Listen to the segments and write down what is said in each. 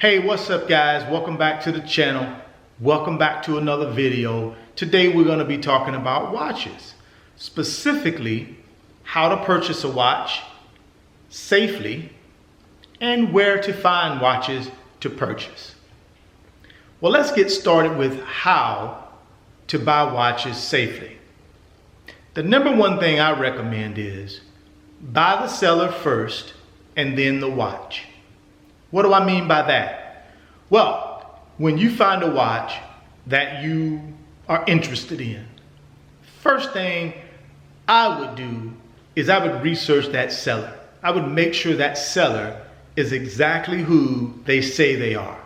Hey, what's up guys? Welcome back to the channel. Welcome back to another video. Today we're going to be talking about watches. Specifically, how to purchase a watch safely and where to find watches to purchase. Well, let's get started with how to buy watches safely. The number one thing I recommend is buy the seller first and then the watch. What do I mean by that? Well, when you find a watch that you are interested in, first thing I would do is I would research that seller. I would make sure that seller is exactly who they say they are,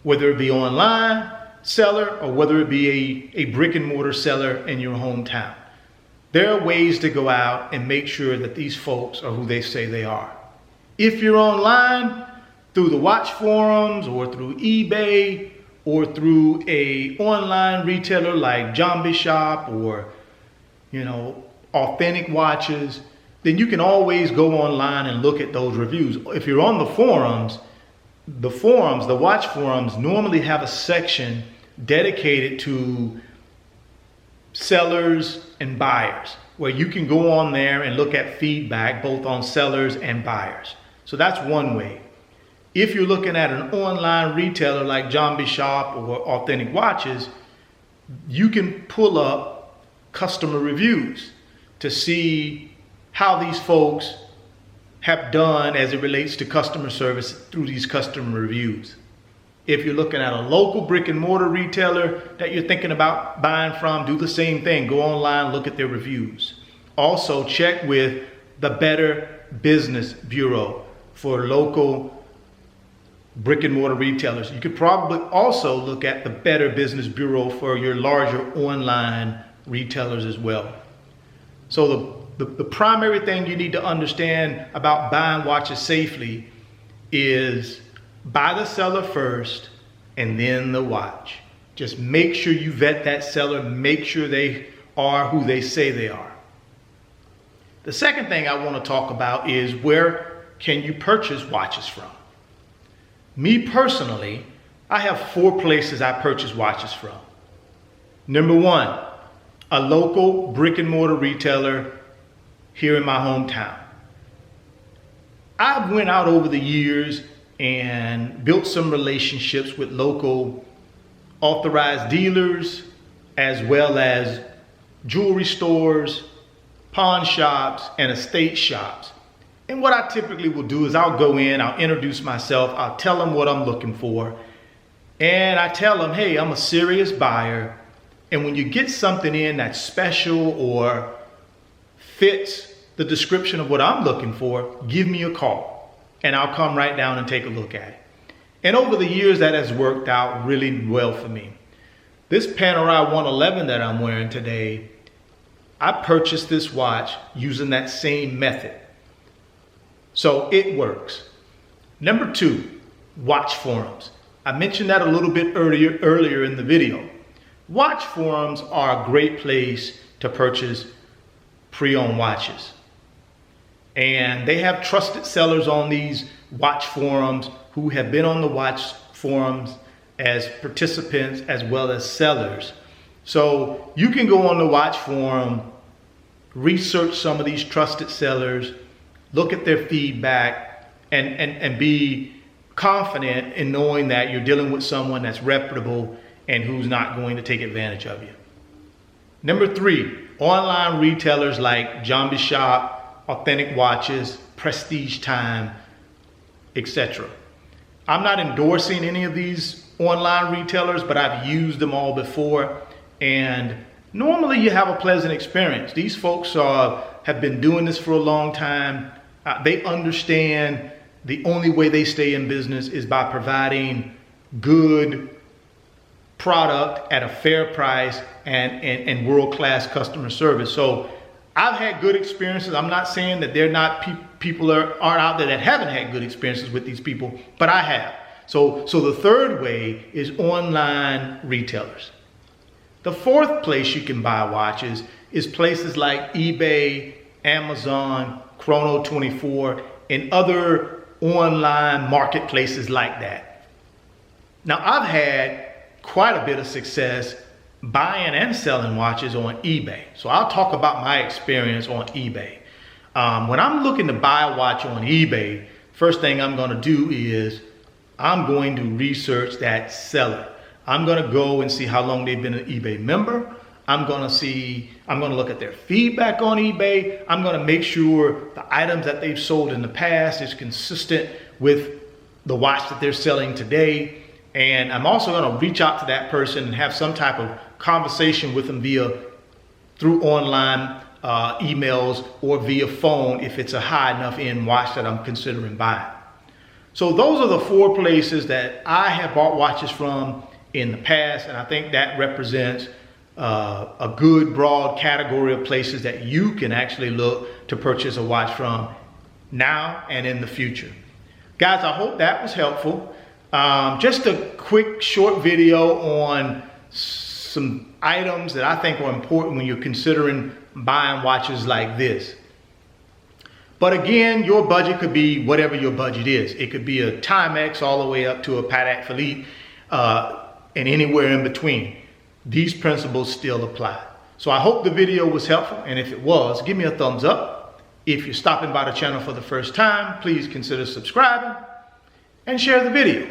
whether it be online seller or whether it be a brick and mortar seller in your hometown. There are ways to go out and make sure that these folks are who they say they are. If you're online, through the watch forums or through eBay or through a online retailer like Zombie Shop or, Authentic Watches, then you can always go online and look at those reviews. If you're on the watch forums normally have a section dedicated to sellers and buyers, where you can go on there and look at feedback both on sellers and buyers. So that's one way. If you're looking at an online retailer like Zombie Shop or Authentic Watches, you can pull up customer reviews to see how these folks have done as it relates to customer service through these customer reviews. If you're looking at a local brick and mortar retailer that you're thinking about buying from, do the same thing. Go online, look at their reviews. Also check with the Better Business Bureau for local brick and mortar retailers. You could probably also look at the Better Business Bureau for your larger online retailers as well. So the primary thing you need to understand about buying watches safely is buy the seller first and then the watch. Just make sure you vet that seller, make sure they are who they say they are. The second thing I want to talk about is where can you purchase watches from? Me personally, I have 4 places I purchase watches from. Number 1, a local brick and mortar retailer here in my hometown. I've went out over the years and built some relationships with local authorized dealers, as well as jewelry stores, pawn shops, and estate shops. And what I typically will do is I'll go in, I'll introduce myself, I'll tell them what I'm looking for. And I tell them, hey, I'm a serious buyer. And when you get something in that's special or fits the description of what I'm looking for, give me a call and I'll come right down and take a look at it. And over the years that has worked out really well for me. This Panerai 111 that I'm wearing today, I purchased this watch using that same method. So it works. Number 2, watch forums. I mentioned that a little bit earlier in the video. Watch forums are a great place to purchase pre-owned watches. And they have trusted sellers on these watch forums who have been on the watch forums as participants as well as sellers. So you can go on the watch forum, research some of these trusted sellers, look at their feedback, and be confident in knowing that you're dealing with someone that's reputable and who's not going to take advantage of you. Number 3, online retailers like Zombie Shop, Authentic Watches, Prestige Time, etc. I'm not endorsing any of these online retailers, but I've used them all before, and normally you have a pleasant experience. These folks have been doing this for a long time. They understand the only way they stay in business is by providing good product at a fair price and world-class customer service. So I've had good experiences. I'm not saying that people aren't out there that haven't had good experiences with these people, but I have. So the third way is online retailers. The 4th place you can buy watches is places like eBay, Amazon, Chrono 24, and other online marketplaces like that. Now, I've had quite a bit of success buying and selling watches on eBay. So I'll talk about my experience on eBay. When I'm looking to buy a watch on eBay, first thing I'm going to do is I'm going to research that seller. I'm going to go and see how long they've been an eBay member. I'm going to look at their feedback on eBay. I'm going to make sure the items that they've sold in the past is consistent with the watch that they're selling today. And I'm also going to reach out to that person and have some type of conversation with them through online emails or via phone if it's a high enough end watch that I'm considering buying. So those are the 4 places that I have bought watches from in the past, and I think that represents a good broad category of places that you can actually look to purchase a watch from now and in the future. Guys, I hope that was helpful. Just a quick short video on some items that I think are important when you're considering buying watches like this. But again, your budget could be whatever your budget is. It could be a Timex all the way up to a Patek Philippe and anywhere in between. These principles still apply. So I hope the video was helpful, and if it was, give me a thumbs up. If you're stopping by the channel for the first time, please consider subscribing and share the video.